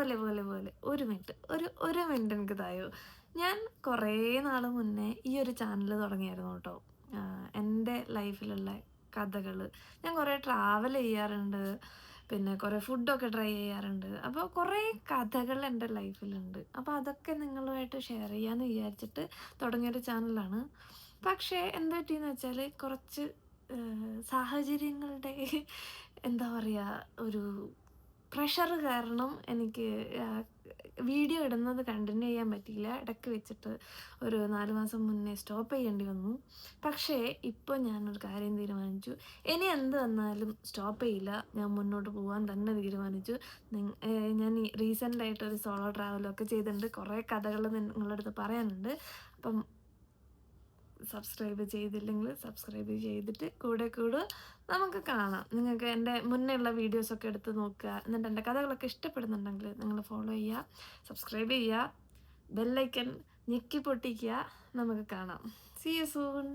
പോലെ പോലെ പോലെ 1 മിനിറ്റ് ഒരു മിനിറ്റ് എനിക്ക് തായോ. ഞാൻ കുറേ നാൾ മുന്നേ ഈ ഒരു ചാനൽ തുടങ്ങിയായിരുന്നു കേട്ടോ. എൻ്റെ ലൈഫിലുള്ള കഥകൾ. ഞാൻ കുറേ ട്രാവൽ ചെയ്യാറുണ്ട്, പിന്നെ കുറേ ഫുഡൊക്കെ ട്രൈ ചെയ്യാറുണ്ട്. അപ്പോൾ കുറേ കഥകൾ എൻ്റെ ലൈഫിലുണ്ട്. അപ്പോൾ അതൊക്കെ നിങ്ങളുമായിട്ട് ഷെയർ ചെയ്യാമെന്ന് വിചാരിച്ചിട്ട് തുടങ്ങിയൊരു ചാനലാണ്. പക്ഷേ എന്ത് പറ്റിയെന്ന് വെച്ചാൽ കുറച്ച് സാഹചര്യങ്ങളുടെ എന്താ പറയുക, ഒരു പ്രഷർ കാരണം എനിക്ക് വീഡിയോ ഇടുന്നത് കണ്ടിന്യൂ ചെയ്യാൻ പറ്റിയില്ല. ഇടയ്ക്ക് വെച്ചിട്ട് ഒരു 4 മാസം മുന്നേ സ്റ്റോപ്പ് ചെയ്യേണ്ടി വന്നു. പക്ഷേ ഇപ്പോൾ ഞാനൊരു കാര്യം തീരുമാനിച്ചു. ഇനി എന്ത് വന്നാലും സ്റ്റോപ്പ് ചെയ്യില്ല. ഞാൻ മുന്നോട്ട് പോകാൻ തന്നെ തീരുമാനിച്ചു. ഞാൻ ഈ റീസെൻ്റായിട്ട് ഒരു സോളോ ട്രാവലൊക്കെ ചെയ്തിട്ടുണ്ട്. കുറേ കഥകൾ നിങ്ങളുടെ അടുത്ത് പറയാനുണ്ട്. അപ്പം സബ്സ്ക്രൈബ് ചെയ്തില്ലെങ്കിൽ സബ്സ്ക്രൈബ് ചെയ്തിട്ട് കൂടെ നമുക്ക് കാണാം. നിങ്ങൾക്ക് എൻ്റെ മുന്നേ ഉള്ള വീഡിയോസൊക്കെ എടുത്ത് നോക്കുക. എന്നിട്ട് എൻ്റെ കഥകളൊക്കെ ഇഷ്ടപ്പെടുന്നുണ്ടെങ്കിൽ നിങ്ങൾ ഫോളോ ചെയ്യുക, സബ്സ്ക്രൈബ് ചെയ്യുക, ബെല്ലൈക്കൺ ഞെക്കി പൊട്ടിക്കുക. നമുക്ക് കാണാം. See you soon.